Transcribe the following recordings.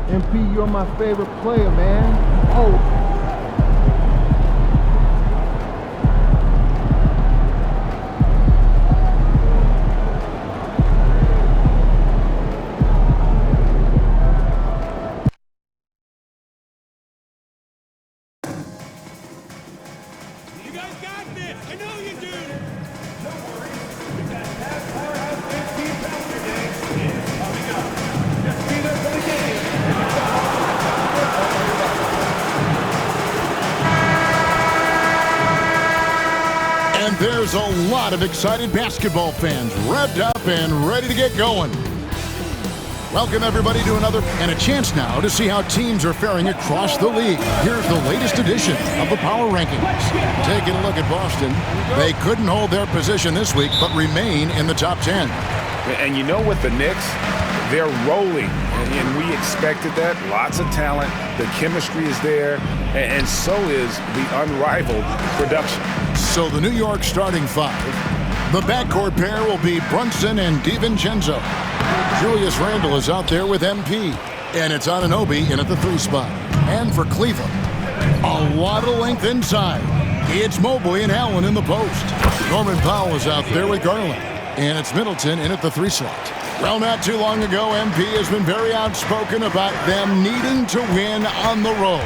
MP, you're my favorite player, man. Oh. There's a lot of excited basketball fans revved up and ready to get going. Welcome everybody to another and a chance now to see how teams are faring across the league. Here's the latest edition of the Power Rankings. Taking a look at Boston. They couldn't hold their position this week but remain in the top 10. And you know what, the Knicks, they're rolling, and we expected that. Lots of talent, the chemistry is there, and so is the unrivaled production. So the New York starting five. The backcourt pair will be Brunson and DiVincenzo. Julius Randle is out there with MP. And it's Anunoby in at the 3 spot. And for Cleveland, a lot of length inside. It's Mobley and Allen in the post. Norman Powell is out there with Garland. And it's Middleton in at the 3 slot. Well, not too long ago, MP has been very outspoken about them needing to win on the road.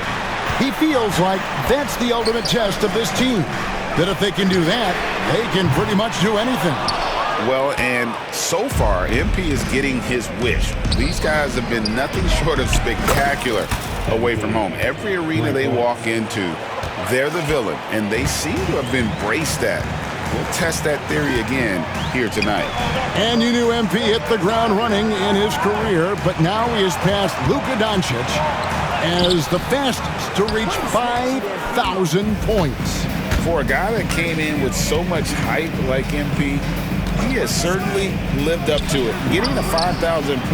He feels like that's the ultimate test of this team. That if they can do that, they can pretty much do anything. Well, and so far, MP is getting his wish. These guys have been nothing short of spectacular away from home. Every arena they walk into, they're the villain, and they seem to have embraced that. We'll test that theory again here tonight. And you knew MP hit the ground running in his career, but now he has passed Luka Doncic as the fastest to reach 5,000 points. For a guy that came in with so much hype like MP, he has certainly lived up to it. Getting to 5,000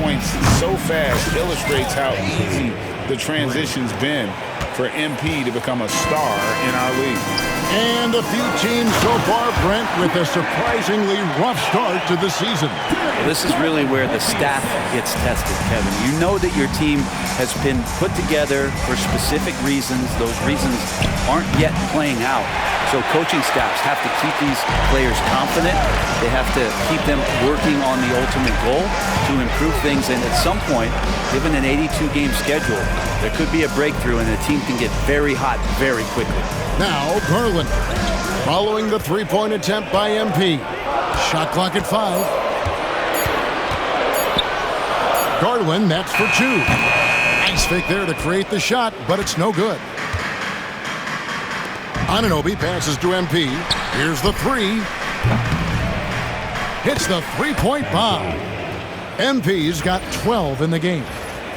points so fast illustrates how easy the transition's been for MP to become a star in our league. And a few teams so far, Brent, with a surprisingly rough start to the season. Well, this is really where the staff gets tested, Kevin. You know that your team has been put together for specific reasons. Those reasons aren't yet playing out. So coaching staffs have to keep these players confident. They have to keep them working on the ultimate goal to improve things. And at some point, given an 82-game schedule, there could be a breakthrough and the team can get very hot very quickly. Now, Garland, following the three-point attempt by MP. Shot clock at 5. Garland, that's for 2. Nice fake there to create the shot, but it's no good. Anunoby passes to MP. Here's the 3. Hits the three-point bomb. MP's got 12 in the game.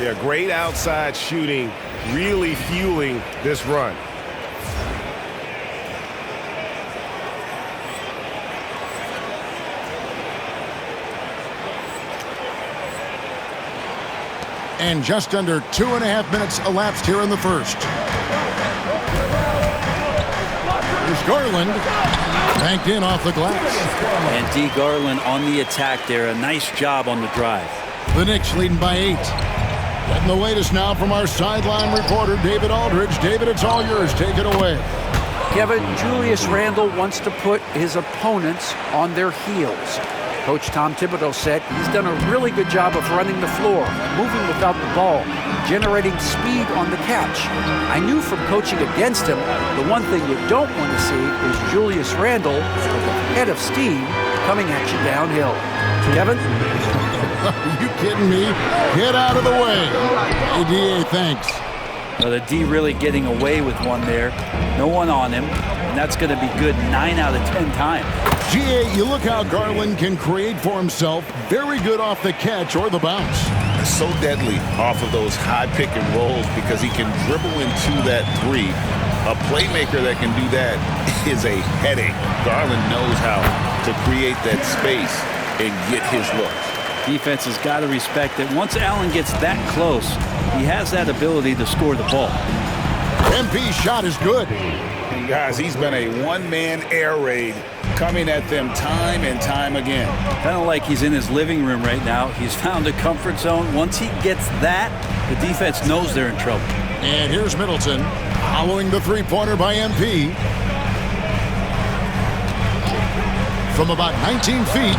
Yeah, great outside shooting, really fueling this run. And just under 2.5 minutes elapsed here in the first. Here's Garland, banked in off the glass. And D. Garland on the attack there. A nice job on the drive. The Knicks leading by 8. Getting the latest now from our sideline reporter, David Aldridge. David, it's all yours. Take it away. Kevin, Julius Randle wants to put his opponents on their heels. Coach Tom Thibodeau said he's done a really good job of running the floor, moving without the ball, generating speed on the catch. I knew from coaching against him, the one thing you don't want to see is Julius Randle with a head of steam coming at you downhill. Kevin? Are you kidding me? Get out of the way. ADA, thanks. Well, the D really getting away with one there. No one on him, and that's going to be good 9 out of 10 times. GA, you look how Garland can create for himself. Very good off the catch or the bounce. So deadly off of those high pick and rolls because he can dribble into that 3. A playmaker that can do that is a headache. Garland knows how to create that space and get his look. Defense has got to respect that once Allen gets that close, he has that ability to score the ball. MP's shot is good. Guys, he's been a one-man air raid coming at them time and time again. Kind of like he's in his living room right now. He's found a comfort zone. Once he gets that, the defense knows they're in trouble. And here's Middleton following the three-pointer by MP. From about 19 feet,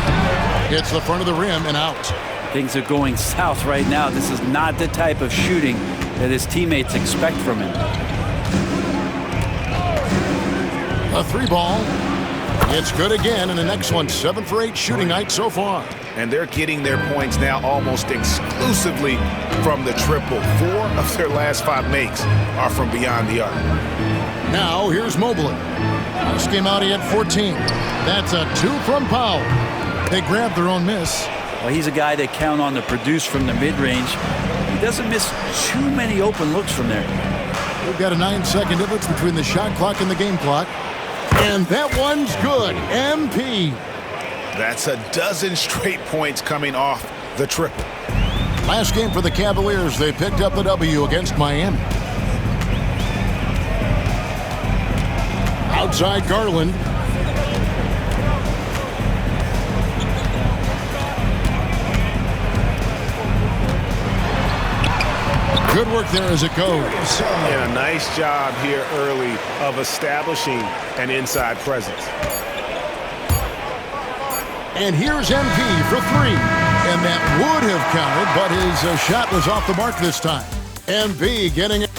hits the front of the rim and out. Things are going south right now. This is not the type of shooting that his teammates expect from him. A three ball. It's good again, and the next one 7 for 8 shooting night so far. And they're getting their points now almost exclusively from the triple. 4 of their last 5 makes are from beyond the arc. Now here's Mobley. This game out, he had 14. That's a 2 from Powell. They grabbed their own miss. Well, he's a guy they count on to produce from the mid-range. He doesn't miss too many open looks from there. We've got a 9-second difference between the shot clock and the game clock. And that one's good. MP. That's a dozen straight points coming off the triple. Last game for the Cavaliers, they picked up the W against Miami. Outside Garland. Good work there as it goes. And a nice job here early of establishing an inside presence. And here's MP for 3. And that would have counted, but his shot was off the mark this time. MP getting it.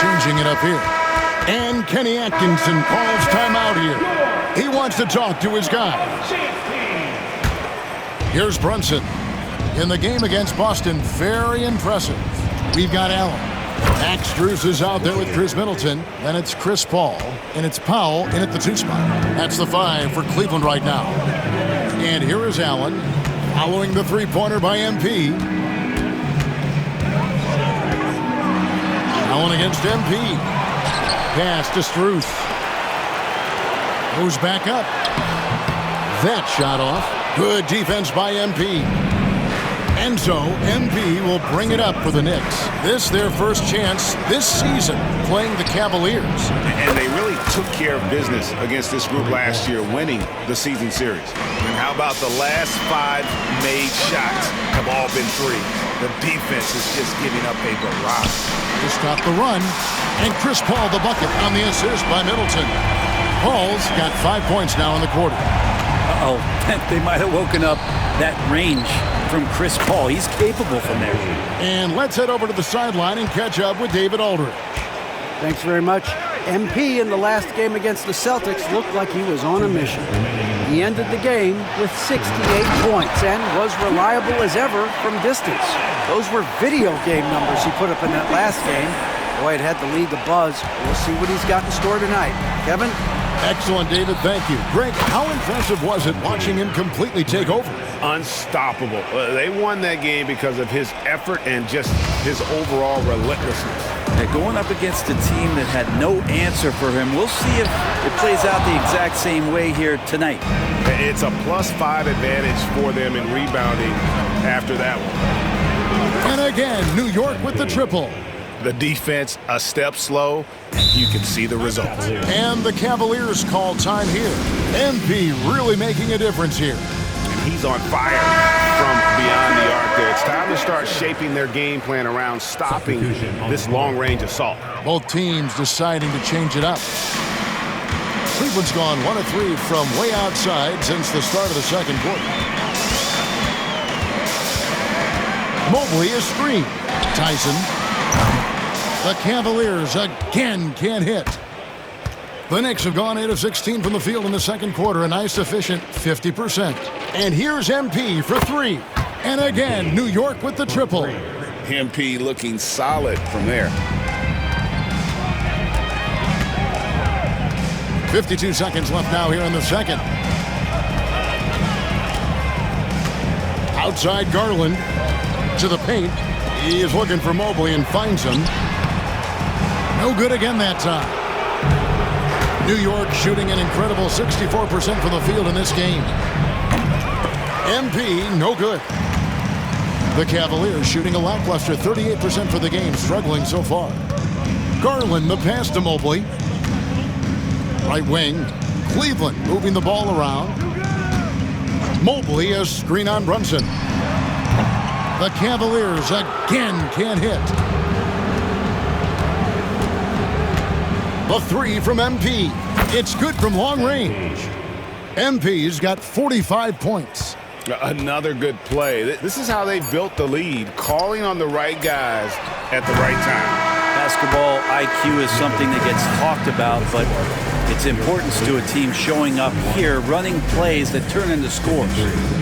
Changing it up here. And Kenny Atkinson calls timeout here. He wants to talk to his guys. Here's Brunson. In the game against Boston, very impressive. We've got Allen. Max Strus is out there with Chris Middleton. Then it's Chris Paul. And it's Powell in at the 2 spot. That's the 5 for Cleveland right now. And here is Allen following the three-pointer by MP. Allen against MP. Pass to Strus. Goes back up. That shot off. Good defense by MP. And so MP will bring it up for the Knicks. This their first chance this season playing the Cavaliers. And they really took care of business against this group last year, winning the season series. And how about the last 5 made shots have all been 3. The defense is just giving up a barrage. To stop the run. And Chris Paul the bucket on the assist by Middleton. Paul's got 5 points now in the quarter. Uh-oh, they might have woken up that range from Chris Paul. He's capable from there. And let's head over to the sideline and catch up with David Aldridge. Thanks very much. MP in the last game against the Celtics looked like he was on a mission. He ended the game with 68 points and was reliable as ever from distance. Those were video game numbers he put up in that last game. Boy, it had the league abuzz. We'll see what he's got in store tonight. Kevin? Excellent, David. Thank you. Greg, how impressive was it watching him completely take over? Unstoppable. They won that game because of his effort and just his overall relentlessness. Going up against a team that had no answer for him. We'll see if it plays out the exact same way here tonight. It's a +5 advantage for them in rebounding after that one. And again, New York with the triple. The defense a step slow, and you can see the results. And the Cavaliers call time here. MP really making a difference here. He's on fire from beyond the arc there. It's time to start shaping their game plan around stopping this long-range assault. Both teams deciding to change it up. Cleveland's gone 1 of 3 from way outside since the start of the second quarter. Mobley is screened. Tyson. The Cavaliers again can't hit. The Knicks have gone 8 of 16 from the field in the second quarter, a nice efficient 50%. And here's MP for 3. And again, New York with the triple. MP looking solid from there. 52 seconds left now here in the second. Outside Garland to the paint. He is looking for Mobley and finds him. No good again that time. New York shooting an incredible 64% from the field in this game. MP, no good. The Cavaliers shooting a lackluster 38% for the game, struggling so far. Garland, the pass to Mobley. Right wing, Cleveland moving the ball around. Mobley, a screen on Brunson. The Cavaliers again can't hit. The three from MP. It's good from long range. MP's got 45 points. Another good play. This is how they built the lead, calling on the right guys at the right time. Basketball IQ is something that gets talked about, but its importance to a team showing up here, running plays that turn into scores.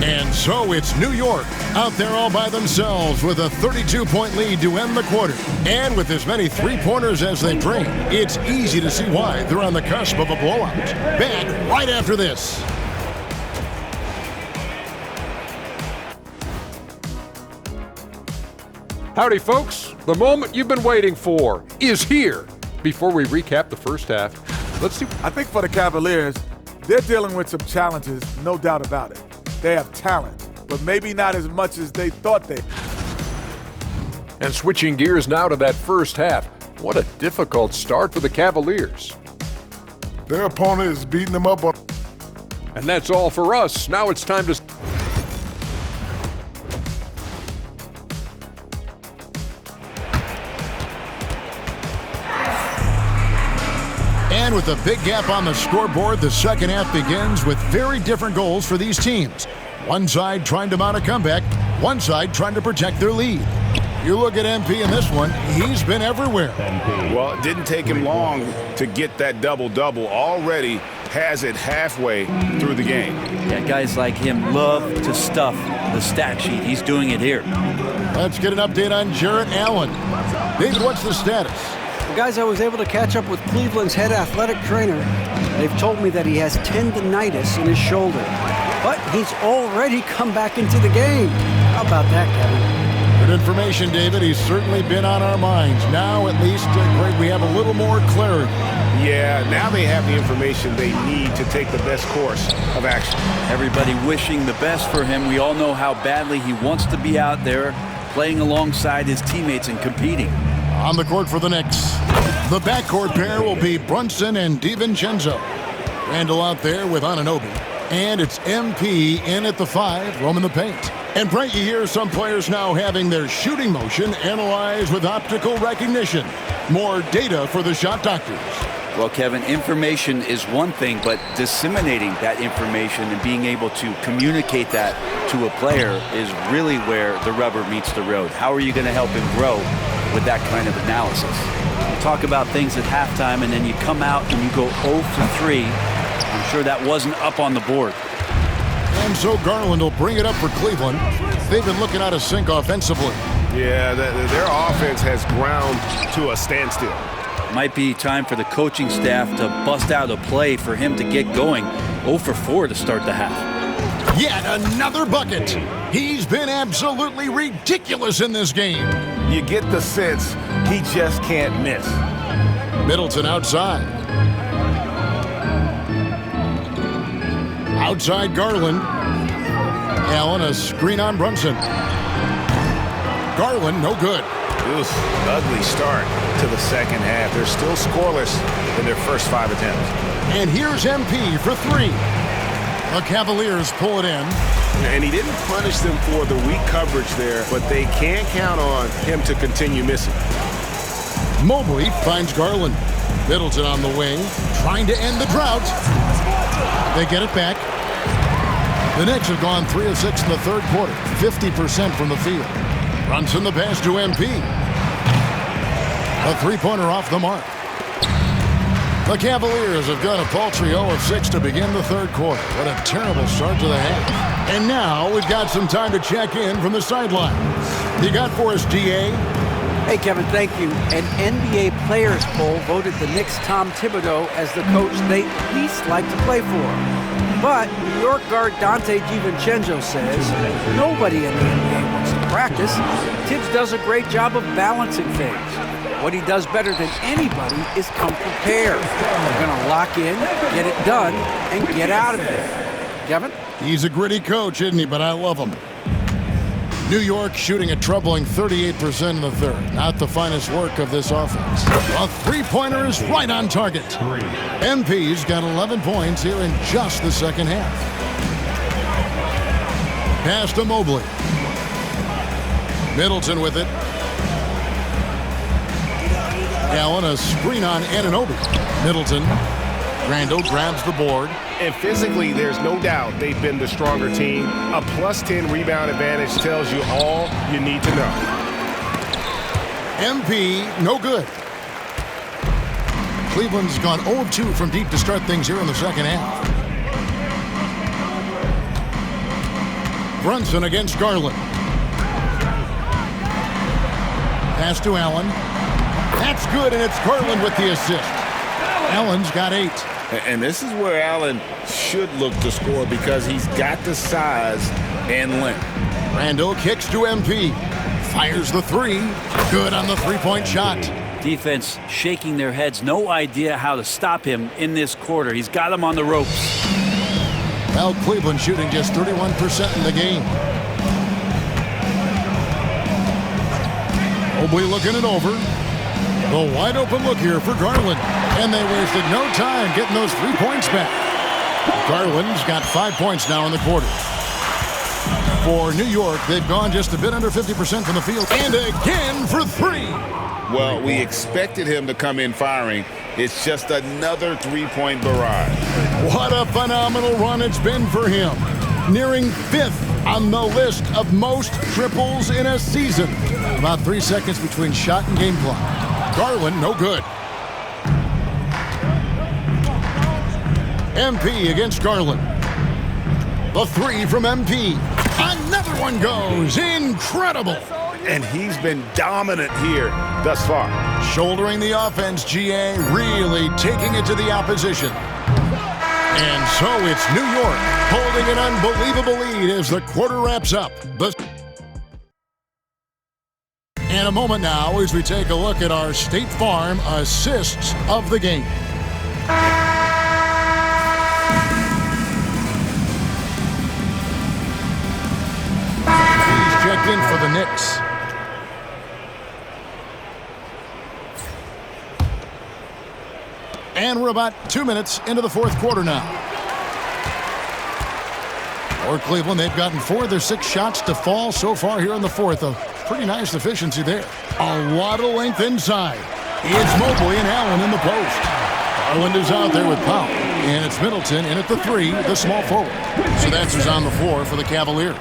And so it's New York out there all by themselves with a 32-point lead to end the quarter. And with as many three-pointers as they bring, it's easy to see why they're on the cusp of a blowout. Back right after this. Howdy, folks. The moment you've been waiting for is here. Before we recap the first half, let's see. I think for the Cavaliers, they're dealing with some challenges, no doubt about it. They have talent, but maybe not as much as they thought they. And switching gears now to that first half, what a difficult start for the Cavaliers. Their opponent is beating them up on. And that's all for us. Now it's time to. And with a big gap on the scoreboard, the second half begins with very different goals for these teams. One side trying to mount a comeback, one side trying to protect their lead. You look at MP in this one, he's been everywhere. Well, it didn't take him long to get that double-double. Already has it halfway through the game. Yeah, guys like him love to stuff the stat sheet. He's doing it here. Let's get an update on Jarrett Allen. David, what's the status? Well, guys, I was able to catch up with Cleveland's head athletic trainer. They've told me that he has tendinitis in his shoulder, but he's already come back into the game. How about that, Kevin? Good information, David. He's certainly been on our minds. Now, at least, Greg, we have a little more clarity. Yeah, now they have the information they need to take the best course of action. Everybody wishing the best for him. We all know how badly he wants to be out there playing alongside his teammates and competing. On the court for the Knicks, the backcourt pair will be Brunson and DiVincenzo. Randall out there with Anunoby. And it's MP in at the 5, roaming the paint. And Brent, you hear some players now having their shooting motion analyzed with optical recognition. More data for the shot doctors. Well, Kevin, information is one thing, but disseminating that information and being able to communicate that to a player is really where the rubber meets the road. How are you going to help him grow with that kind of analysis? You talk about things at halftime, and then you come out and you go 0 for 3. I'm sure that wasn't up on the board. And so Garland will bring it up for Cleveland. They've been looking out of sync offensively. Yeah, their offense has ground to a standstill. Might be time for the coaching staff to bust out a play for him to get going. 0 for 4 to start the half. Yet another bucket. He's been absolutely ridiculous in this game. You get the sense he just can't miss. Middleton outside. Outside Garland. Allen, a screen on Brunson. Garland, no good. Oof, ugly start to the second half. They're still scoreless in their first 5 attempts. And here's MP for 3. The Cavaliers pull it in. And he didn't punish them for the weak coverage there, but they can't count on him to continue missing. Mobley finds Garland. Middleton on the wing, trying to end the drought. They get it back. The Knicks have gone 3 of 6 in the third quarter, 50% from the field. Brunson the pass to MP. A three-pointer off the mark. The Cavaliers have gone a paltry 0 of 6 to begin the third quarter. What a terrible start to the half. And now we've got some time to check in from the sidelines. You got for us, GA? Hey, Kevin, thank you. An NBA Players Poll voted the Knicks' Tom Thibodeau as the coach they least like to play for. But New York guard Dante DiVincenzo says nobody in the NBA wants to practice. Tibbs does a great job of balancing things. What he does better than anybody is come prepared. They're going to lock in, get it done, and get out of there. Kevin? He's a gritty coach, isn't he? But I love him. New York shooting a troubling 38% in the third. Not the finest work of this offense. A three-pointer is right on target. MP's got 11 points here in just the second half. Pass to Mobley. Middleton with it. Allen, a screen on Anunoby. Middleton. Randall grabs the board. And physically, there's no doubt they've been the stronger team. A +10 rebound advantage tells you all you need to know. MP, no good. Cleveland's gone 0-2 from deep to start things here in the second half. Brunson against Garland. Pass to Allen. That's good, and it's Garland with the assist. Allen's got 8. And this is where Allen should look to score because he's got the size and length. Randall kicks to MP. Fires the three. Good on the three-point shot. Defense shaking their heads. No idea how to stop him in this quarter. He's got him on the ropes. Well, Cleveland shooting just 31% in the game. Mobley looking it over. The wide open look here for Garland. And they wasted no time getting those 3 points back. Garland's got 5 points now in the quarter. For New York, they've gone just a bit under 50% from the field. And again for 3. Well, we expected him to come in firing. It's just another 3-point barrage. What a phenomenal run it's been for him. Nearing 5th on the list of most triples in a season. About 3 seconds between shot and game clock. Garland, no good. MP against Garland. The 3 from MP. Another one goes. Incredible. And he's been dominant here thus far. Shouldering the offense, GA, really taking it to the opposition. And so it's New York holding an unbelievable lead as the quarter wraps up. And a moment now as we take a look at our State Farm assists of the game. He's checked in for the Knicks. And we're about 2 minutes into the fourth quarter now. For Cleveland, they've gotten 4 of their 6 shots to fall so far here in the fourth. A pretty nice efficiency there. A lot of length inside. It's Mobley and Allen in the post. Garland is out there with Powell. And it's Middleton in at the 3, the small forward. So that's who's on the floor for the Cavaliers.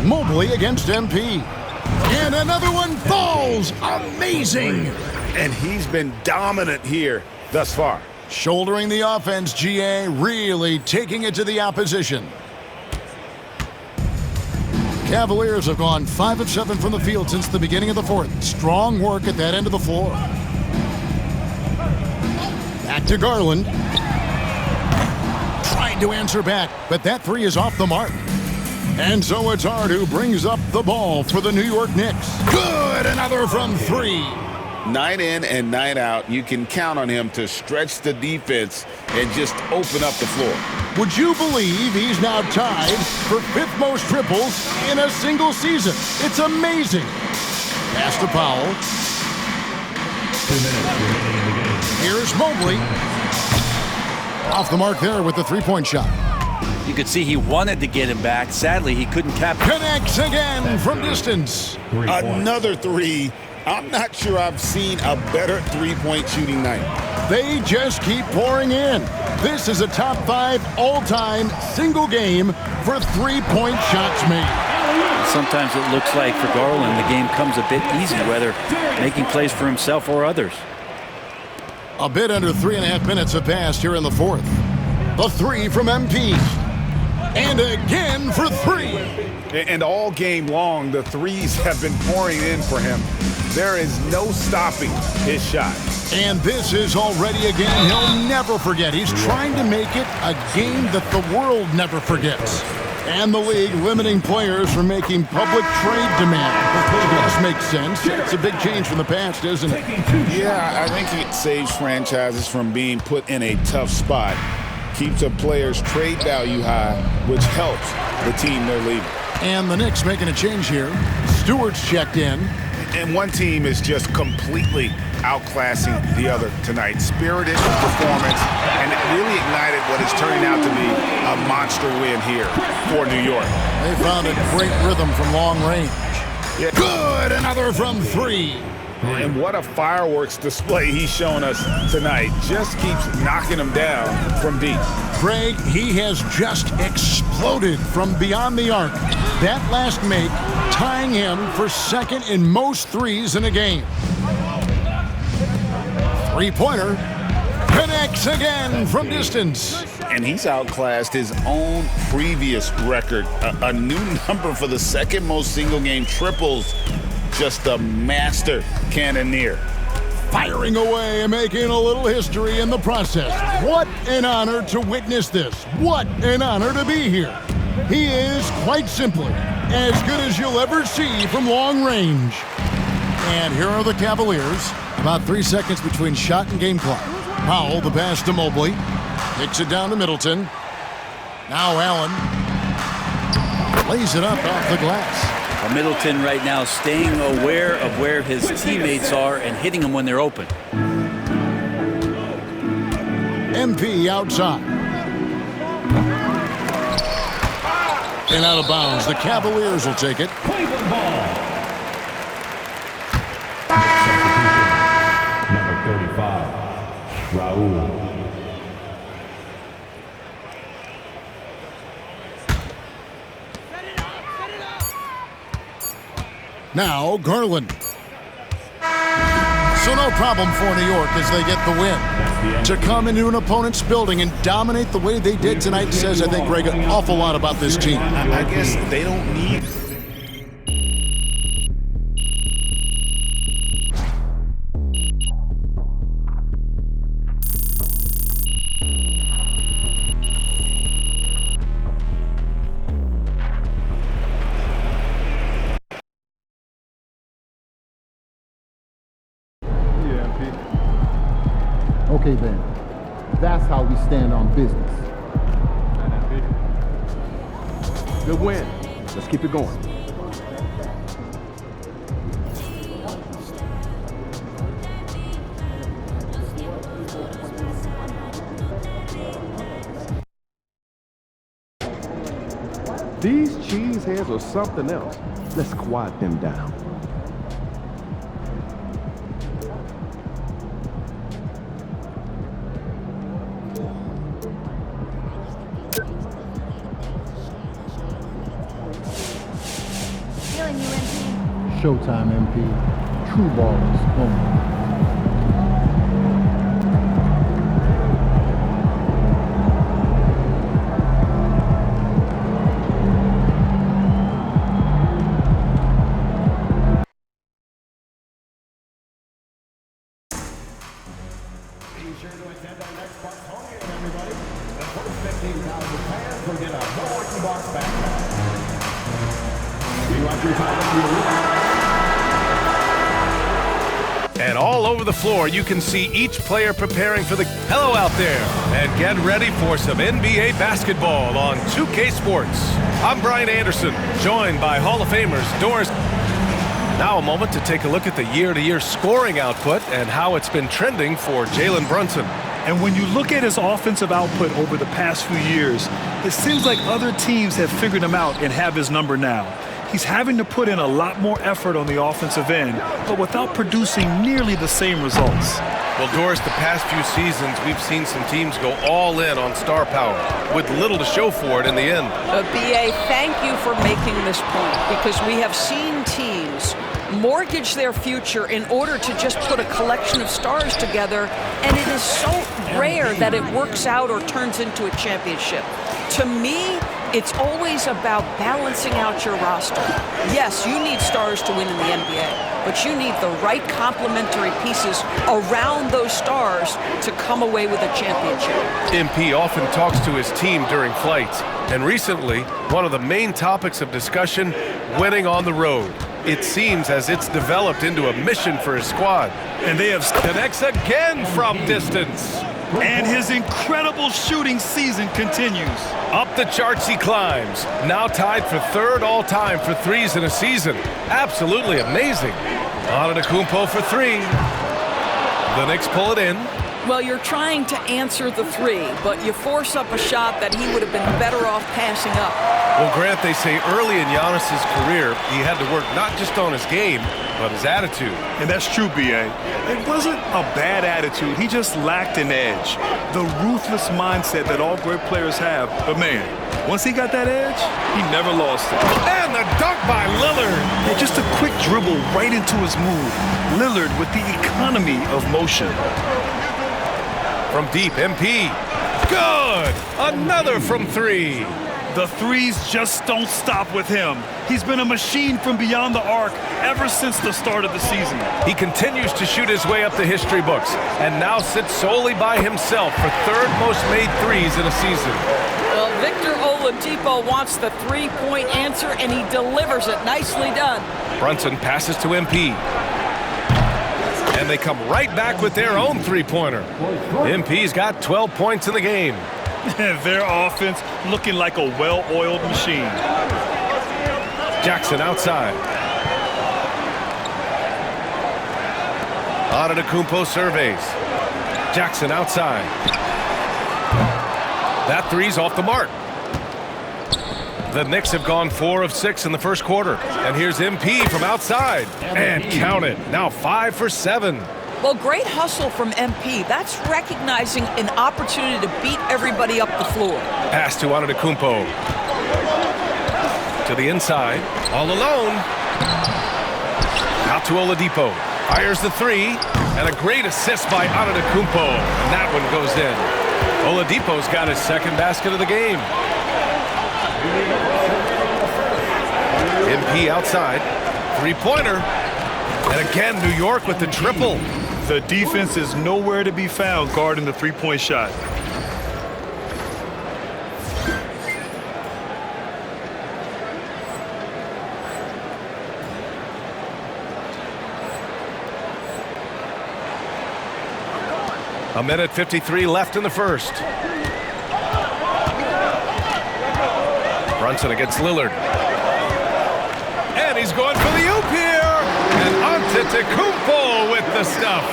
Mobley against MP. And another one falls. Amazing. And he's been dominant here thus far. Shouldering the offense, GA, really taking it to the opposition. Cavaliers have gone 5 of 7 from the field since the beginning of the fourth. Strong work at that end of the floor. Back to Garland. Tried to answer back, but that 3 is off the mark. And so it's Hart who brings up the ball for the New York Knicks. Good, another from 3. Night in and night out, you can count on him to stretch the defense and just open up the floor. Would you believe he's now tied for 5th most triples in a single season? It's amazing. Pass to Powell. 2 minutes remaining in the game. Here's Mobley. Off the mark there with the 3-point shot. You could see he wanted to get him back. Sadly, he couldn't capture. Connects again from distance. Another 3. I'm not sure I've seen a better 3-point shooting night. They just keep pouring in. This is a top 5 all-time single game for 3-point shots made. Sometimes it looks like for Garland, the game comes a bit easy, whether making plays for himself or others. A bit under 3.5 minutes have passed here in the fourth. The 3 from MP. And again for 3. And all game long, the threes have been pouring in for him. There is no stopping his shot. And this is already a game he'll never forget. He's trying to make it a game that the world never forgets. And the league limiting players from making public trade demands. Which I guess makes sense. It's a big change from the past, isn't it? Yeah, I think it saves franchises from being put in a tough spot. Keeps a player's trade value high, which helps the team they're leaving. And the Knicks making a change here. Stewart's checked in. And one team is just completely outclassing the other tonight. Spirited performance, and it really ignited what is turning out to be a monster win here for New York. They found a great rhythm from long range. Yeah. Good, another from 3. And what a fireworks display he's shown us tonight. Just keeps knocking them down from deep. Greg, he has just exploded from beyond the arc. That last make tying him for second in most threes in a game. Three-pointer connects again from distance. And he's outclassed his own previous record. A new number for the second most single-game triples. Just a master cannoneer. Firing away and making a little history in the process. What an honor to witness this. What an honor to be here. He is, quite simply, as good as you'll ever see from long range. And here are the Cavaliers. About 3 seconds between shot and game clock. Powell, the pass to Mobley. Kicks it down to Middleton. Now Allen lays it up off the glass. Middleton right now staying aware of where his teammates are and hitting them when they're open. MP outside. And out of bounds. The Cavaliers will take it. Cleveland ball. Number 35, Raul. Now Garland. So no problem for New York as they get the win. To come into an opponent's building and dominate the way they did tonight says, I think, Greg, an awful lot about this team. I guess they don't need... Okay then, that's how we stand on business. Good win. Let's keep it going. These cheeseheads are something else. Let's quiet them down. Showtime, MP. True ballers only. Be sure to attend our next Sparks home game, everybody. The first 15,000 fans will get a Milwaukee Bucks backpack. And all over the floor, you can see each player preparing for the... Hello out there, and get ready for some NBA basketball on 2K Sports. I'm Brian Anderson, joined by Hall of Famers Doris. Now a moment to take a look at the year-to-year scoring output and how it's been trending for Jalen Brunson. And when you look at his offensive output over the past few years, it seems like other teams have figured him out and have his number now. He's having to put in a lot more effort on the offensive end, but without producing nearly the same results. Well, Doris, the past few seasons, we've seen some teams go all in on star power with little to show for it in the end. B.A., thank you for making this point, because we have seen teams mortgage their future in order to just put a collection of stars together, and it is so rare that it works out or turns into a championship. To me, It's always about balancing out your roster. Yes, you need stars to win in the NBA, but you need the right complementary pieces around those stars to come away with a championship. MP often talks to his team during flights, and recently, one of the main topics of discussion, winning on the road. It seems as it's developed into a mission for his squad. And they have connects again from distance. And his incredible shooting season continues. Up the charts he climbs, now tied for third all-time for threes in a season. Absolutely amazing. Antetokounmpo for three. The Knicks pull it in. Well, you're trying to answer the three, but you force up a shot that he would have been better off passing up. Well, Grant, they say early in Giannis's career, he had to work not just on his game, but his attitude. And that's true, B.A. It wasn't a bad attitude. He just lacked an edge. The ruthless mindset that all great players have. But, man, once he got that edge, he never lost it. And the dunk by Lillard. And just a quick dribble right into his move. Lillard with the economy of motion. From deep, MP. Good! Another from three. The threes just don't stop with him. He's been a machine from beyond the arc ever since the start of the season. He continues to shoot his way up the history books and now sits solely by himself for third most made threes in a season. Well, Victor Oladipo wants the three-point answer, and he delivers it. Nicely done. Brunson passes to MP. And they come right back with their own three-pointer. MP's got 12 points in the game. Their offense looking like a well-oiled machine. Jackson outside. Antetokounmpo surveys. Jackson outside. That three's off the mark. The Knicks have gone 4 of 6 in the first quarter. And here's MP from outside. And count it. Now 5 for 7. Well, great hustle from MP. That's recognizing an opportunity to beat everybody up the floor. Pass to Antetokounmpo. To the inside. All alone. Out to Oladipo. Fires the three. And a great assist by Antetokounmpo. And that one goes in. Oladipo's got his second basket of the game. MP outside. Three-pointer. And again, New York with the triple. The defense is nowhere to be found guarding the three-point shot. A minute 53 left in the first. Brunson against Lillard. And he's going for the oop here. And Antetokounmpo with the stuff.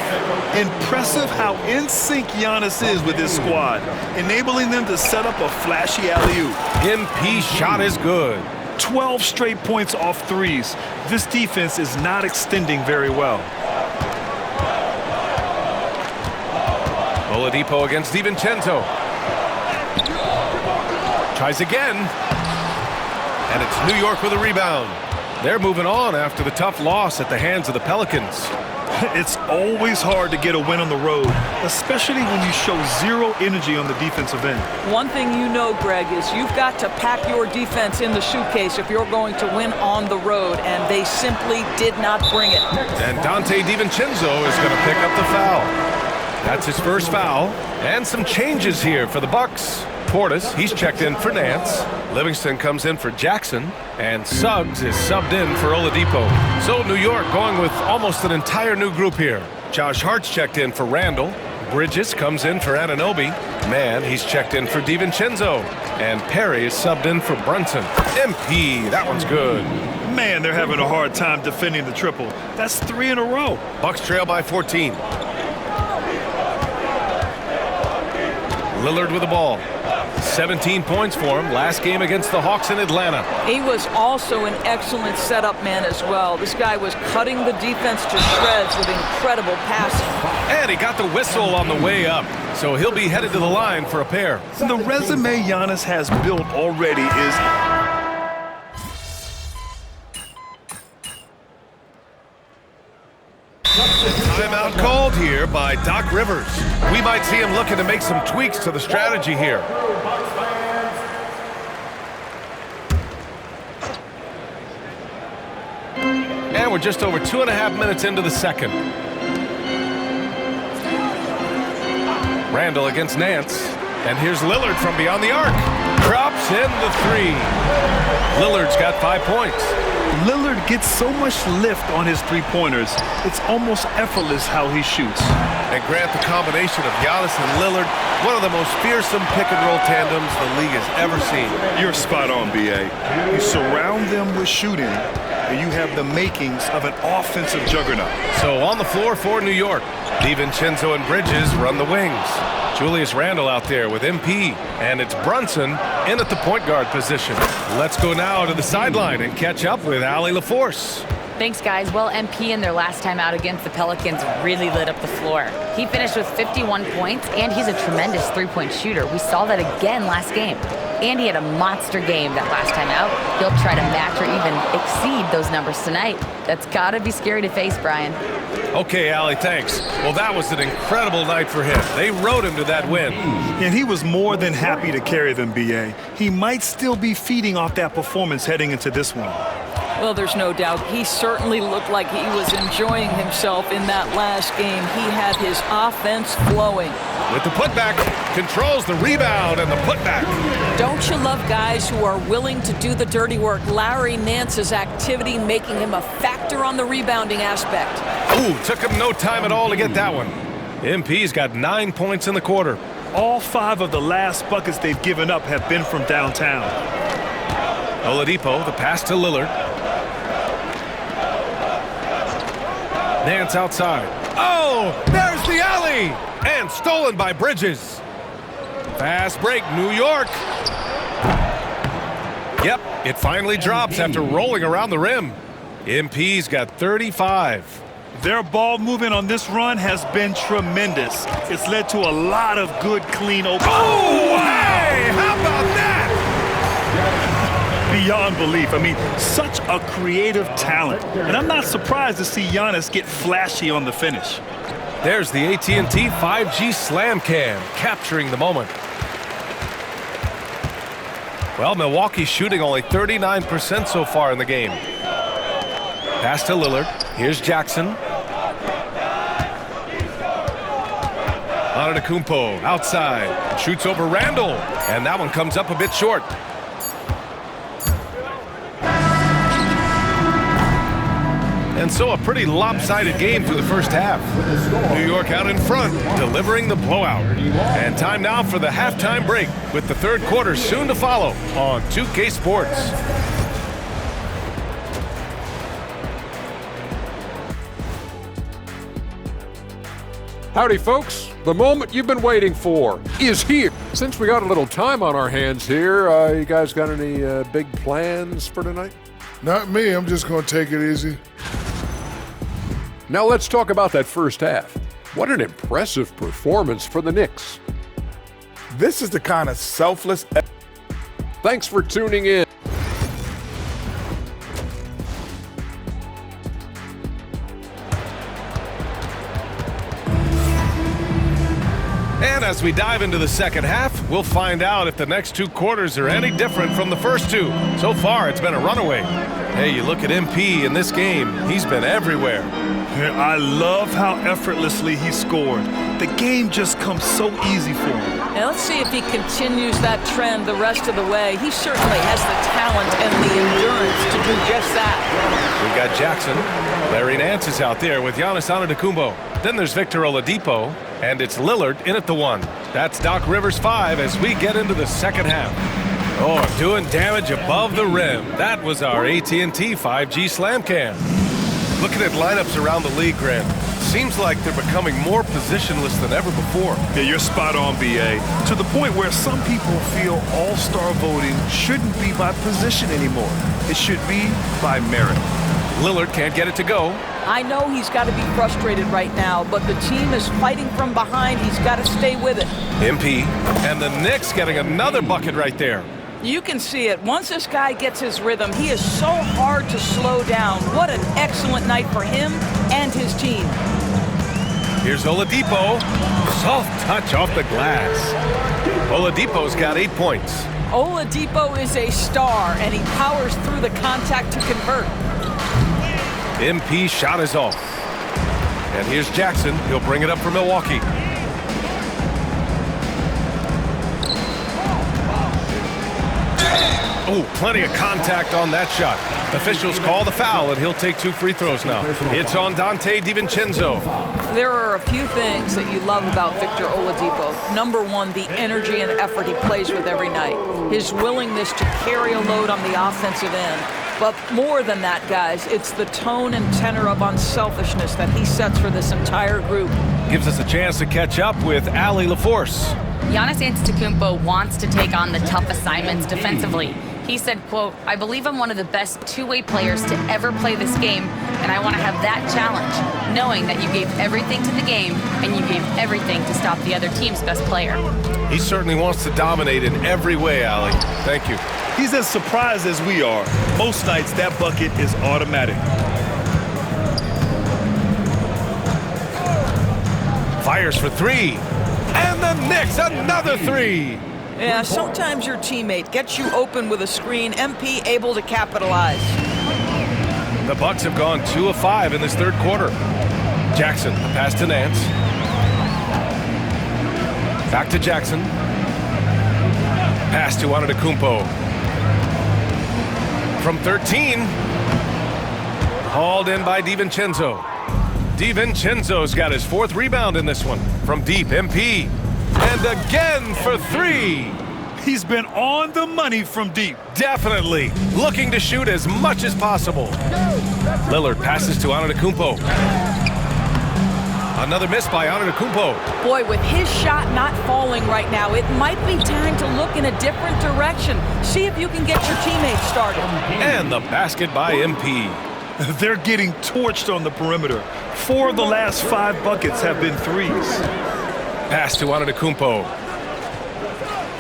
Impressive how in sync Giannis is with his squad, enabling them to set up a flashy alley-oop. MP shot is good. 12 straight points off threes. This defense is not extending very well. Oladipo against DiVincenzo. Tries again. And it's New York with a rebound. They're moving on after the tough loss at the hands of the Pelicans. It's always hard to get a win on the road, especially when you show zero energy on the defensive end. One thing you know, Greg, is you've got to pack your defense in the suitcase if you're going to win on the road, and they simply did not bring it. And Dante DiVincenzo is going to pick up the foul. That's his first foul. And some changes here for the Bucks. Portis, he's checked in for Nance. Livingston comes in for Jackson. And Suggs is subbed in for Oladipo. So New York going with almost an entire new group here. Josh Hart's checked in for Randall. Bridges comes in for Anunoby. Mann, he's checked in for DiVincenzo. And Perry is subbed in for Brunson. MP, that one's good. Man, they're having a hard time defending the triple. That's 3 in a row. Bucks trail by 14. Lillard with the ball. 17 points for him last game against the Hawks in Atlanta. He was also an excellent setup man as well. This guy was cutting the defense to shreds with incredible passing. And he got the whistle on the way up, so he'll be headed to the line for a pair. The resume Giannis has built already is... Timeout called here by Doc Rivers. We might see him looking to make some tweaks to the strategy here. And we're just over 2.5 minutes into the second. Randall against Nance. And here's Lillard from beyond the arc. Drops in the three. Lillard's got 5 points. Lillard gets so much lift on his three-pointers, it's almost effortless how he shoots. And Grant, the combination of Giannis and Lillard, one of the most fearsome pick-and-roll tandems the league has ever seen. You're spot on, B.A. You surround them with shooting, and you have the makings of an offensive juggernaut. So on the floor for New York, DiVincenzo and Bridges run the wings. Julius Randle out there with MP, and it's Brunson in at the point guard position. Let's go now to the sideline and catch up with Allie LaForce. Thanks, guys. Well, MP in their last time out against the Pelicans really lit up the floor. He finished with 51 points, and he's a tremendous three-point shooter. We saw that again last game. And he had a monster game that last time out. He'll try to match or even exceed those numbers tonight. That's got to be scary to face, Brian. Okay, Allie, thanks. Well, that was an incredible night for him. They rode him to that win. And he was more than happy to carry them, B.A. He might still be feeding off that performance heading into this one. Well, there's no doubt. He certainly looked like he was enjoying himself in that last game. He had his offense flowing. With the putback, controls the rebound and the putback. Don't you love guys who are willing to do the dirty work? Larry Nance's activity making him a factor on the rebounding aspect. Ooh, took him no time at all to get that one. MP's got 9 points in the quarter. All 5 of the last buckets they've given up have been from downtown. Oladipo, the pass to Lillard. Nance outside. Oh, there's the alley! And stolen by Bridges. Fast break, New York. Yep, it finally drops after rolling around the rim. MP's got 35. Their ball movement on this run has been tremendous. It's led to a lot of good, clean open. Oh, hey! How about that? Beyond belief. I mean, such a creative talent. And I'm not surprised to see Giannis get flashy on the finish. There's the AT&T 5G Slam Cam, capturing the moment. Well, Milwaukee's shooting only 39% so far in the game. Pass to Lillard. Here's Jackson. Antetokounmpo outside. Shoots over Randall. And that one comes up a bit short. And so a pretty lopsided game through the first half. New York out in front, delivering the blowout. And time now for the halftime break, with the third quarter soon to follow on 2K Sports. Howdy, folks. The moment you've been waiting for is here. Since we got a little time on our hands here, you guys got any big plans for tonight? Not me. I'm just going to take it easy. Now let's talk about that first half. What an impressive performance for the Knicks. This is the kind of selfless... Thanks for tuning in. And as we dive into the second half, we'll find out if the next 2 quarters are any different from the first 2. So far, it's been a runaway. Hey, you look at MP in this game, he's been everywhere. I love how effortlessly he scored. The game just comes so easy for him. Now let's see if he continues that trend the rest of the way. He certainly has the talent and the endurance to do just that. We got Jackson. Larry Nance is out there with Giannis Antetokounmpo. Then there's Victor Oladipo, and it's Lillard in at the 1. That's Doc Rivers 5 as we get into the second half. Oh, doing damage above the rim. That was our AT&T 5G Slam Cam. Looking at lineups around the league, Grant, seems like they're becoming more positionless than ever before. Yeah, you're spot on, B.A. To the point where some people feel all-star voting shouldn't be by position anymore. It should be by merit. Lillard can't get it to go. I know he's got to be frustrated right now, but the team is fighting from behind. He's got to stay with it. MP, and the Knicks getting another bucket right there. You can see it. Once this guy gets his rhythm, he is so hard to slow down. What an excellent night for him and his team. Here's Oladipo. Soft touch off the glass. Oladipo's got 8 points. Oladipo is a star, and he powers through the contact to convert. MP's shot is off. And here's Jackson. He'll bring it up for Milwaukee. Oh, plenty of contact on that shot. Officials call the foul, and he'll take 2 free throws now. It's on Dante DiVincenzo. There are a few things that you love about Victor Oladipo. Number one, the energy and effort he plays with every night. His willingness to carry a load on the offensive end. But more than that, guys, it's the tone and tenor of unselfishness that he sets for this entire group. Gives us a chance to catch up with Allie LaForce. Giannis Antetokounmpo wants to take on the tough assignments defensively. He said, quote, "I believe I'm one of the best two-way players to ever play this game, and I want to have that challenge, knowing that you gave everything to the game and you gave everything to stop the other team's best player." He certainly wants to dominate in every way, Allie. Thank you. He's as surprised as we are. Most nights, that bucket is automatic. Fires for 3. And the Knicks, another 3. Yeah, sometimes your teammate gets you open with a screen. MP able to capitalize. The Bucks have gone 2 of 5 in this third quarter. Jackson, a pass to Nance. Back to Jackson. Pass to Antetokounmpo. From 13. Hauled in by DiVincenzo. DiVincenzo's got his 4th rebound in this one. From deep, MP. And again for 3. He's been on the money from deep. Definitely. Looking to shoot as much as possible. Lillard passes to Antetokounmpo. Another miss by Antetokounmpo. Boy, with his shot not falling right now, it might be time to look in a different direction. See if you can get your teammates started. And the basket by MP. They're getting torched on the perimeter. 4 of the last 5 buckets have been threes. Pass to Antetokounmpo.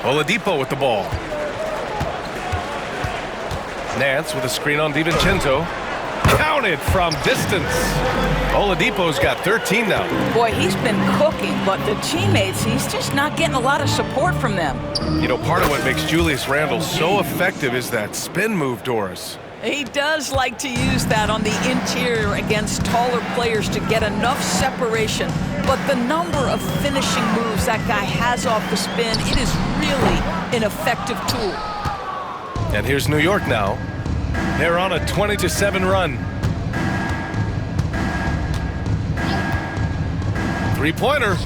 Oladipo with the ball. Nance with a screen on DiVincenzo. Counted from distance. Oladipo's got 13 now. Boy, he's been cooking, but the teammates, he's just not getting a lot of support from them. You know, part of what makes Julius Randle so effective is that spin move, Doris. He does like to use that on the interior against taller players to get enough separation. But the number of finishing moves that guy has off the spin, it is really an effective tool. And here's New York now. They're on a 20-7 run. 3-pointer.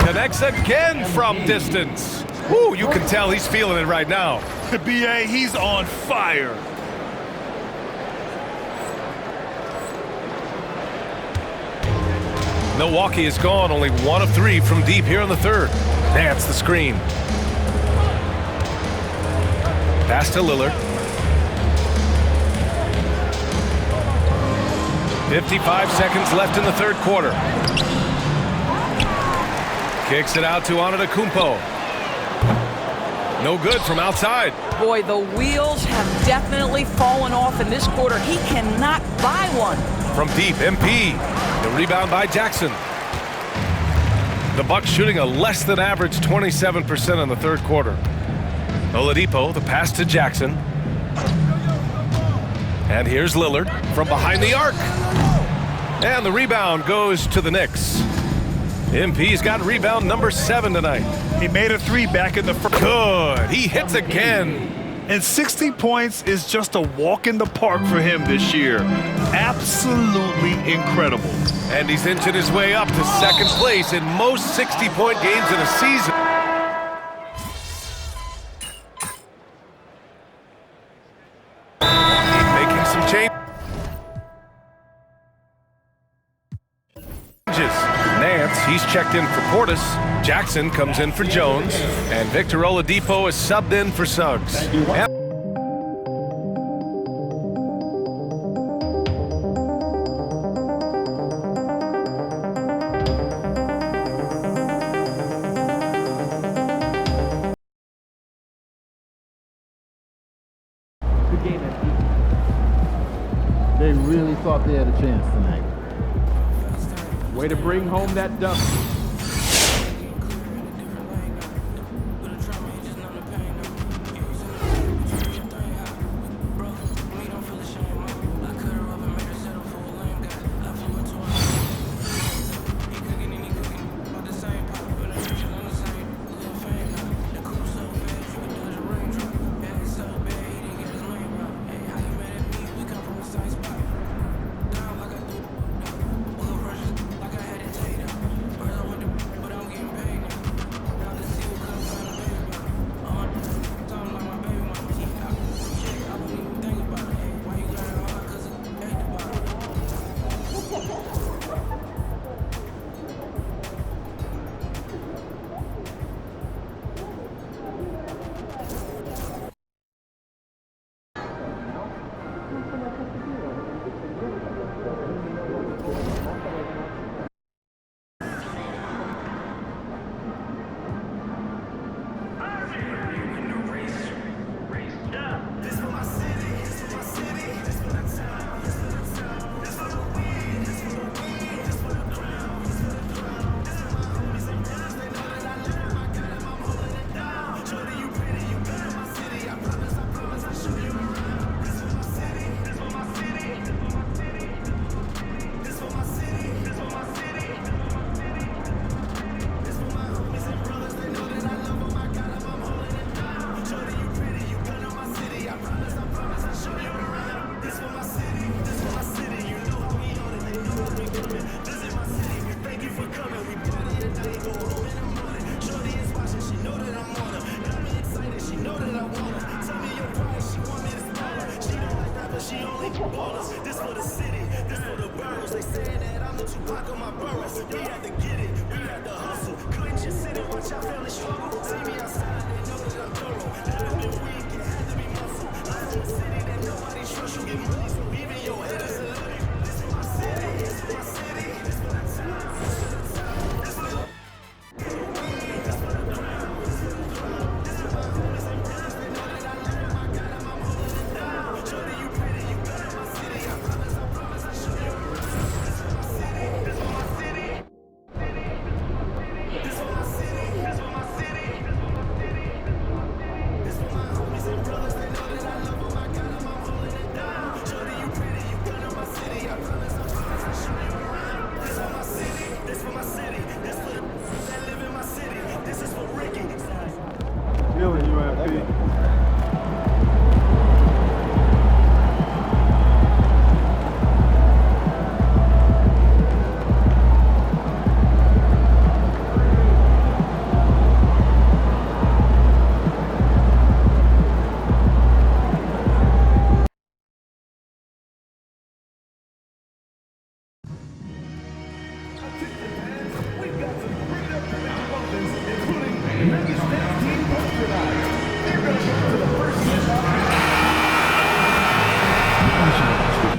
Connects again from distance. Woo, you can tell he's feeling it right now. BA, he's on fire. Milwaukee is gone, only 1 of 3 from deep here in the third. Nance the screen. Pass to Lillard. 55 seconds left in the third quarter. Kicks it out to Antetokounmpo. No good from outside. Boy, the wheels have definitely fallen off in this quarter. He cannot buy one. From deep, MP. The rebound by Jackson. The Bucks shooting a less than average 27% in the third quarter. Oladipo, the pass to Jackson. And here's Lillard from behind the arc. And the rebound goes to the Knicks. MP's got rebound number 7 tonight. He made a 3 back in the first. Good. He hits again. And 60 points is just a walk in the park for him this year. Absolutely incredible. And he's inching his way up to second place in most 60-point games in a season. Making some changes. Nance, he's checked in for Portis. Jackson comes in for Jones. And Victor Oladipo is subbed in for Suggs. They really thought they had a chance tonight. Way to bring home that dub.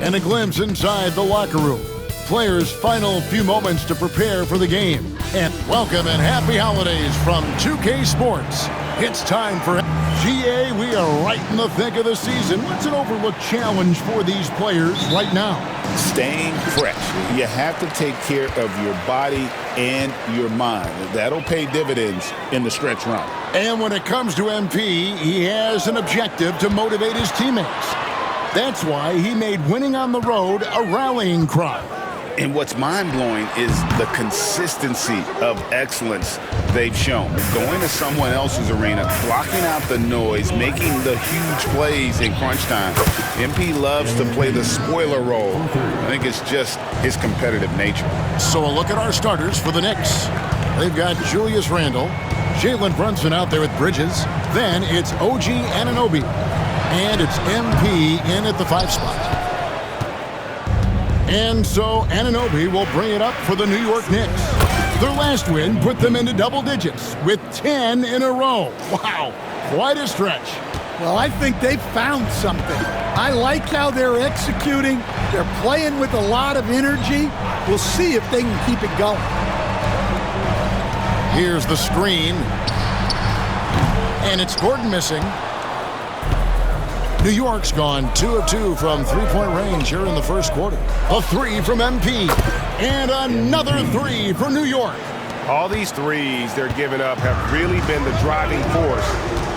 And a glimpse inside the locker room. Players' final few moments to prepare for the game. And welcome and happy holidays from 2K Sports. It's time for GA. We are right in the thick of the season. What's an overlooked challenge for these players right now? Staying fresh. You have to take care of your body and your mind. That'll pay dividends in the stretch run. And when it comes to MP, he has an objective to motivate his teammates. That's why he made winning on the road a rallying cry. And what's mind-blowing is the consistency of excellence they've shown. Going to someone else's arena, blocking out the noise, making the huge plays in crunch time. MP loves to play the spoiler role. I think it's just his competitive nature. So a look at our starters for the Knicks. They've got Julius Randle, Jalen Brunson out there with Bridges. Then it's OG Anunoby. And it's MP in at the 5 spot. And so Anunoby will bring it up for the New York Knicks. Their last win put them into double digits with 10 in a row. Wow, quite a stretch. Well, I think they've found something. I like how they're executing. They're playing with a lot of energy. We'll see if they can keep it going. Here's the screen. And it's Gordon missing. New York's gone 2 of 2 from three-point range here in the first quarter. A 3 from MP. And another 3 for New York. All these threes they're giving up have really been the driving force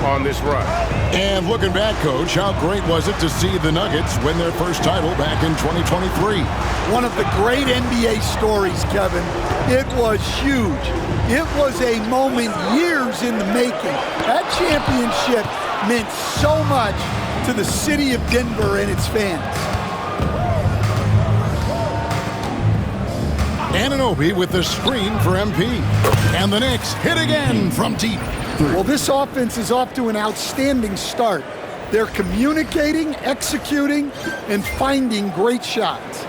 on this run. And looking back, Coach, how great was it to see the Nuggets win their first title back in 2023? One of the great NBA stories, Kevin. It was huge. It was a moment years in the making. That championship meant so much to the city of Denver and its fans. Anunoby with the screen for MP. And the Knicks hit again from deep. Well, this offense is off to an outstanding start. They're communicating, executing, and finding great shots.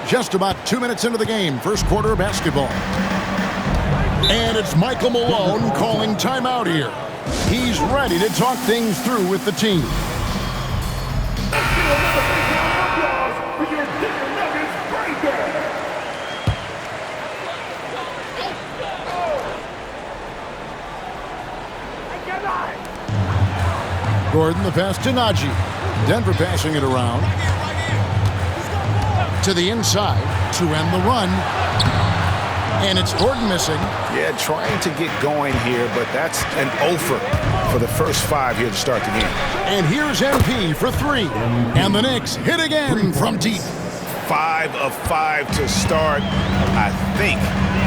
Just about 2 minutes into the game, first quarter of basketball. And it's Michael Malone calling timeout here. He's ready to talk things through with the team. Gordon, the pass to Najee. Denver passing it around. To the inside to end the run. And it's Gordon missing. Yeah, trying to get going here, but that's an offer for the first 5 here to start the game. And here's MP for 3. And the Knicks hit again from deep. 5 of 5 to start. I think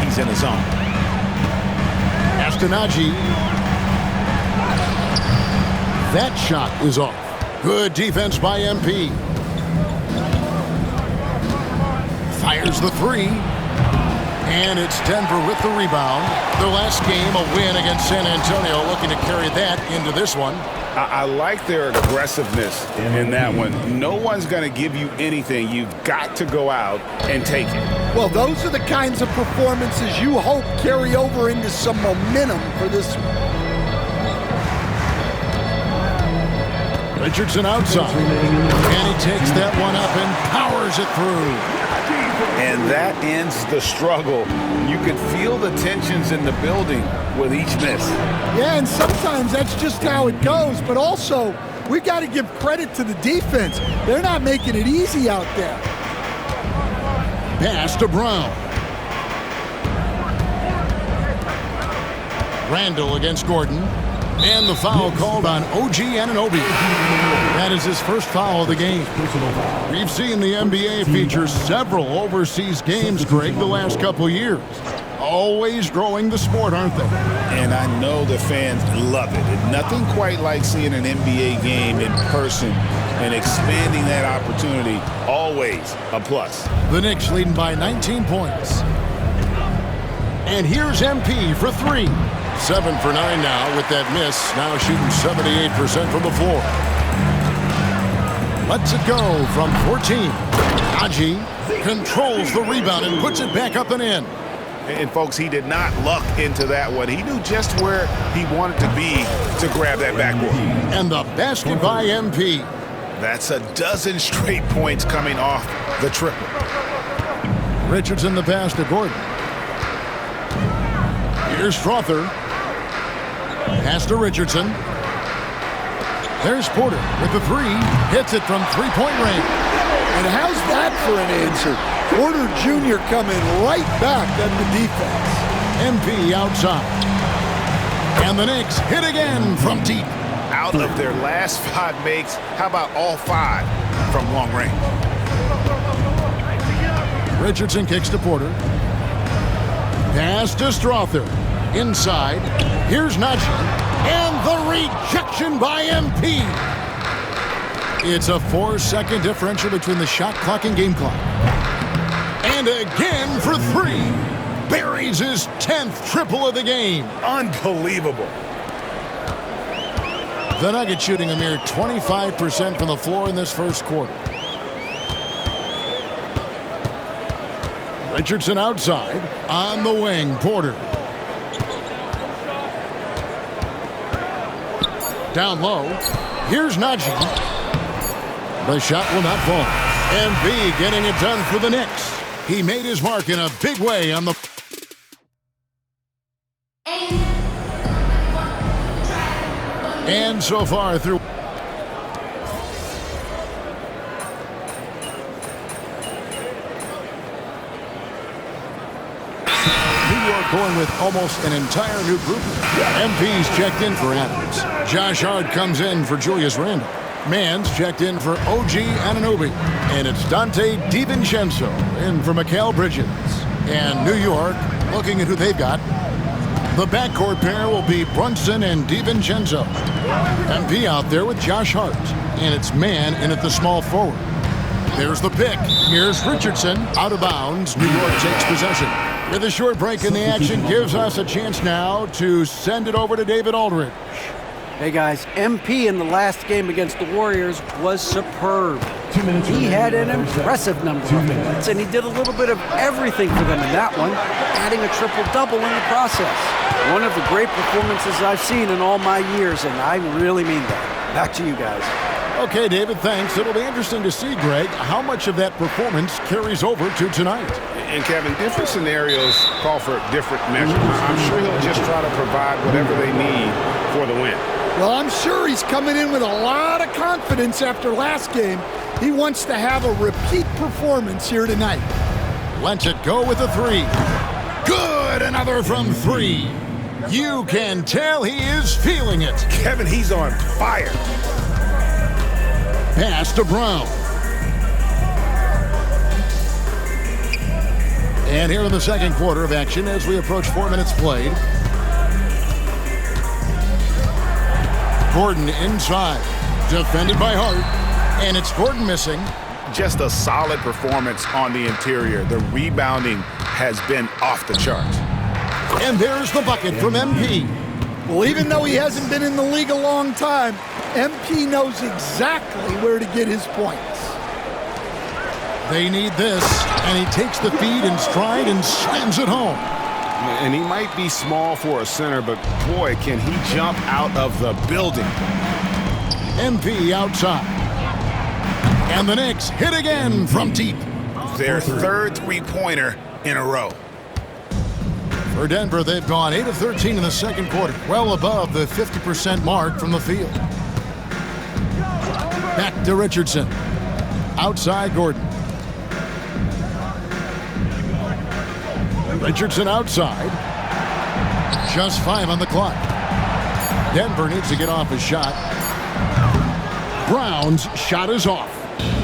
he's in the zone. Najee. That shot is off. Good defense by MP. Fires the 3. And it's Denver with the rebound. Their last game, a win against San Antonio, looking to carry that into this one. I like their aggressiveness in that one. No one's going to give you anything. You've got to go out and take it. Well, those are the kinds of performances you hope carry over into some momentum for this one. Richardson outside. And he takes that one up and powers it through. And that ends the struggle. You can feel the tensions in the building with each miss. Yeah, and sometimes that's just how it goes. But also, we got to give credit to the defense. They're not making it easy out there. Pass to Brown. Randall against Gordon. And the foul called on OG Anunoby. That is his first foul of the game. We've seen the NBA feature several overseas games, Greg, the last couple years. Always growing the sport, aren't they? And I know the fans love it. And nothing quite like seeing an NBA game in person and expanding that opportunity. Always a plus. The Knicks leading by 19 points. And here's MP for three. 7 for 9 now with that miss. Now shooting 78% from the floor. Lets it go from 14. Haji controls the rebound and puts it back up and in. And folks, he did not luck into that one. He knew just where he wanted to be to grab that backboard. And the basket by MP. That's a dozen straight points coming off the triple. Richardson the pass to Gordon. Here's Strother. Pass to Richardson. There's Porter with the three. Hits it from three-point range. And how's that for an answer? Porter Jr. coming right back at the defense. MP outside. And the Knicks hit again from deep. Out of their last 5 makes, how about all 5 from long range? Richardson kicks to Porter. Pass to Strother. Inside. Here's Najee. And the rejection by MP. It's a 4-second differential between the shot clock and game clock. And again for 3. Buries his 10th triple of the game. Unbelievable. The Nuggets shooting a mere 25% from the floor in this first quarter. Richardson outside. On the wing, Porter. Down low. Here's Najee. The shot will not fall. MB getting it done for the Knicks. He made his mark in a big way on the... And so far through... going with almost an entire new group. MP's checked in for Adams. Josh Hart comes in for Julius Randle. Mann's checked in for OG Anunoby. And it's Dante DiVincenzo in for Mikal Bridges. And New York, looking at who they've got. The backcourt pair will be Brunson and DiVincenzo. MP out there with Josh Hart. And it's Mann in at the small forward. There's the pick. Here's Richardson. Out of bounds. New York takes possession. With a short break in the action, gives us a chance now to send it over to David Aldridge. Hey guys, MP in the last game against the Warriors was superb. He had an impressive number of points, and he did a little bit of everything for them in that one, adding a triple-double in the process. One of the great performances I've seen in all my years, and I really mean that. Back to you guys. Okay, David, thanks. It'll be interesting to see, Greg, how much of that performance carries over to tonight. And Kevin, different scenarios call for different measures. I'm sure he'll just try to provide whatever they need for the win. Well, I'm sure he's coming in with a lot of confidence after last game. He wants to have a repeat performance here tonight. Lets it go with a 3. Good, another from 3. You can tell he is feeling it. Kevin, he's on fire. Pass to Brown. And here in the second quarter of action as we approach 4 minutes played. Gordon inside. Defended by Hart. And it's Gordon missing. just a solid performance on the interior. The rebounding has been off the charts. And there's the bucket from MP. Well, even though he hasn't been in the league a long time, MP knows exactly where to get his points. They need this, and he takes the feed in stride and slams it home. And he might be small for a center, but boy, can he jump out of the building. MP outside. And the Knicks hit again from deep. Their third three-pointer in a row. For Denver, they've gone 8 of 13 in the second quarter, well above the 50% mark from the field. Back to Richardson. Outside Gordon. Richardson outside. Just 5 on the clock. Denver needs to get off his shot. Brown's shot is off.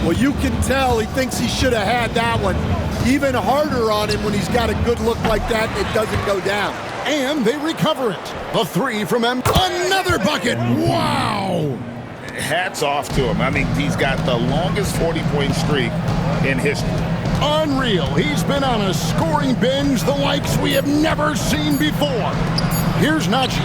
Well, you can tell he thinks he should have had that one. Even harder on him when he's got a good look like that and it doesn't go down. And they recover it. The 3 from M. Another bucket. Wow. Hats off to him. I mean, he's got the longest 40-point streak in history. Unreal. He's been on a scoring binge the likes we have never seen before. Here's Najee.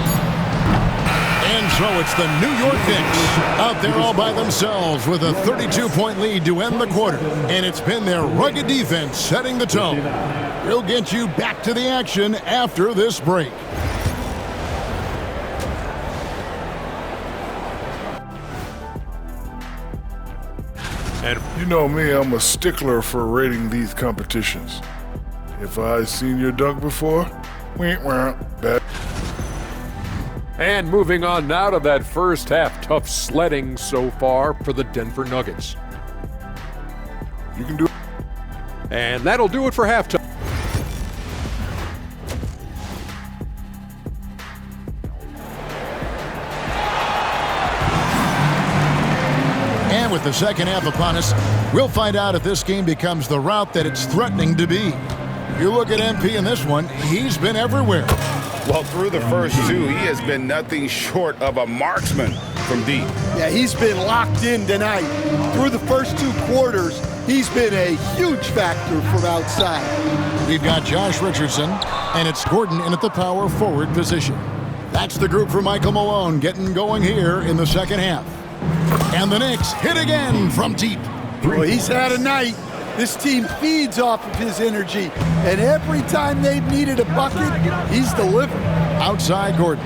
And so it's the New York Knicks out there all by themselves with a 32-point lead to end the quarter. And it's been their rugged defense setting the tone. We'll get you back to the action after this break. And you know me, I'm a stickler for rating these competitions. If I seen your dunk before, bet. And moving on now to that first half, tough sledding so far for the Denver Nuggets. You can do it. And that'll do it for halftime. And with the second half upon us, we'll find out if this game becomes the route that it's threatening to be. You look at MP in this one, he's been everywhere. Well, through the first two, he has been nothing short of a marksman from deep. Yeah, he's been locked in tonight. Through the first 2 quarters, he's been a huge factor from outside. We've got Josh Richardson, and it's Gordon in at the power forward position. That's the group for Michael Malone getting going here in the second half. And the Knicks hit again from deep. Well, he's had a night. This team feeds off of his energy, and every time they've needed a bucket, he's delivered. Outside Gordon.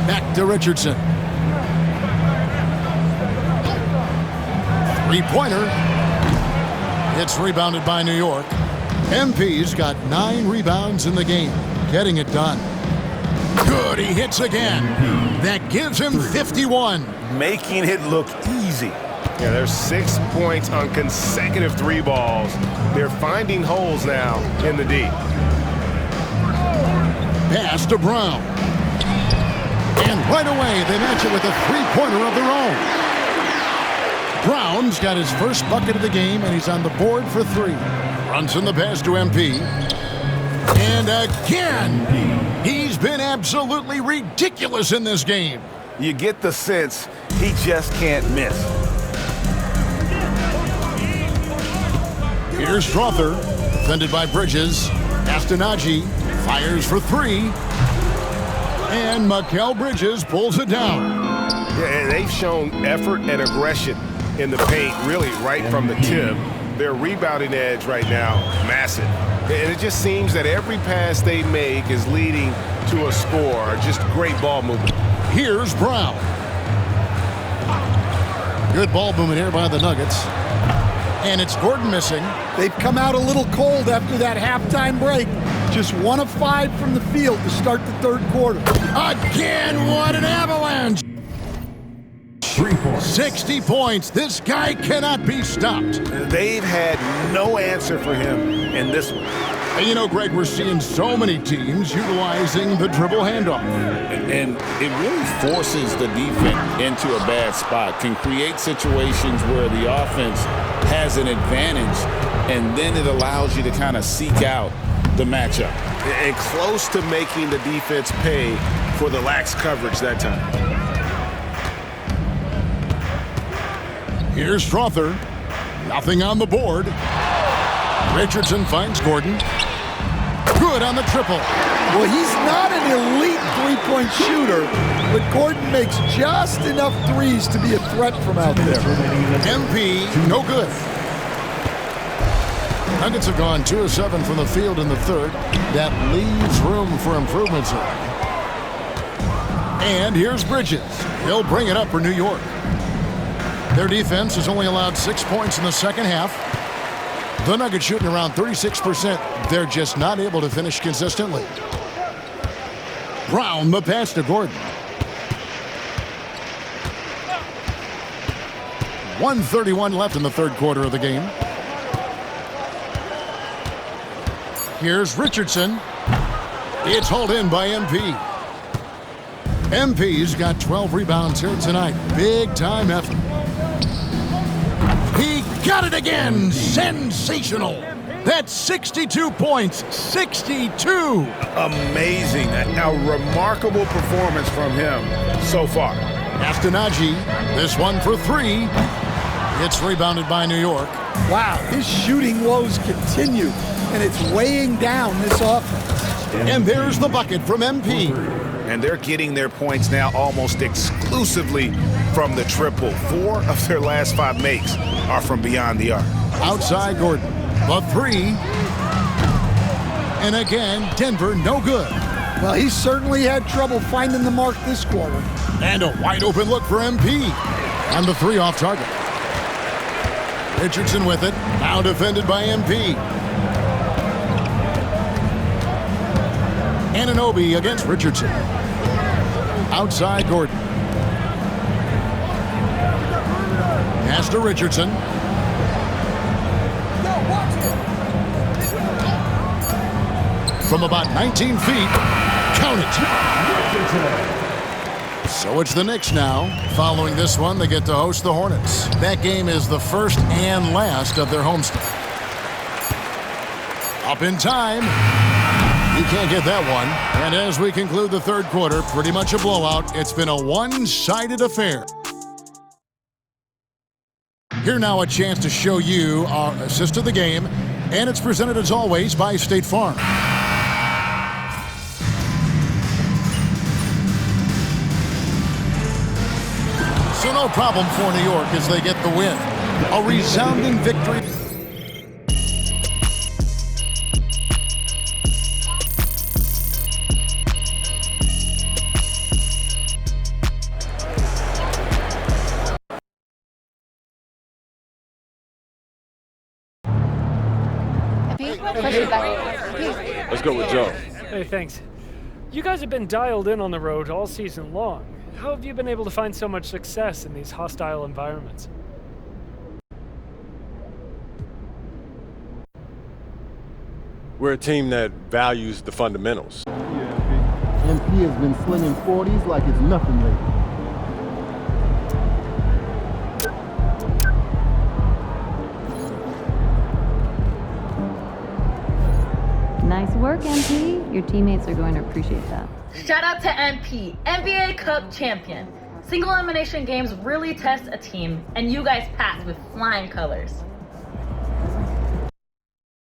Back to Richardson. 3-pointer. It's rebounded by New York. MP's got 9 rebounds in the game, getting it done. Good, he hits again. That gives him 51. Making it look easy. Yeah, there's 6 points on consecutive 3 balls. They're finding holes now in the D. Pass to Brown. And right away, they match it with a 3-pointer of their own. Brown's got his first bucket of the game, and he's on the board for 3. Runs in the pass to MP. And again, he's been absolutely ridiculous in this game. You get the sense he just can't miss. Here's Strother, defended by Bridges. Astonagi fires for 3. And Mikal Bridges pulls it down. Yeah, they've shown effort and aggression in the paint, really right from the tip. Their rebounding edge right now, massive. And it just seems that every pass they make is leading to a score. Just great ball movement. Here's Brown. Good ball movement here by the Nuggets. And it's Gordon missing. They've come out a little cold after that halftime break. Just 1 of 5 from the field to start the third quarter. Again, what an avalanche! 60 points. This guy cannot be stopped. They've had no answer for him in this one. And you know, Greg, we're seeing so many teams utilizing the dribble handoff. And it really forces the defense into a bad spot, can create situations where the offense has an advantage, and then it allows you to kind of seek out the matchup. And close to making the defense pay for the lax coverage that time. Here's Strother. Nothing on the board. Richardson finds Gordon. Good on the triple. Well, he's not an elite three-point shooter, but Gordon makes just enough threes to be a threat from out there. MP, no good. Nuggets have gone 2 of 7 from the field in the third. That leaves room for improvements here. And here's Bridges. He'll bring it up for New York. Their defense has only allowed 6 points in the second half. The Nuggets shooting around 36%. They're just not able to finish consistently. Brown, the pass to Gordon. 1:31 left in the third quarter of the game. Here's Richardson. It's hauled in by MP. MP's got 12 rebounds here tonight. Big time effort. He got it again. Sensational. That's 62 points. 62. Amazing. A remarkable performance from him so far. Astanaji, this one for 3. It's rebounded by New York. Wow, his shooting woes continue, and it's weighing down this offense. And there's the bucket from MP. And they're getting their points now almost exclusively from the triple. 4 of their last 5 makes are from beyond the arc. Outside Gordon, the 3. And again, Denver no good. Well, he certainly had trouble finding the mark this quarter. And a wide open look for MP. And the 3 off target. Richardson with it, now defended by MP. Anunoby against Richardson. Outside Gordon. Pass to Richardson. From about 19 feet, count it. So it's the Knicks now. Following this one, they get to host the Hornets. That game is the first and last of their homestand. Up in time. You can't get that one. And as we conclude the third quarter, pretty much a blowout. It's been a one-sided affair. Here now a chance to show you our assist of the game. And it's presented as always by State Farm. So no problem for New York as they get the win. A resounding victory. Let's go with Joe. Hey, thanks. You guys have been dialed in on the road all season long. How have you been able to find so much success in these hostile environments? We're a team that values the fundamentals. MP has been slinging 40s like it's nothing lately. Nice work, MP. Your teammates are going to appreciate that. Shout out to MP, NBA Cup champion. Single elimination games really test a team, and you guys passed with flying colors.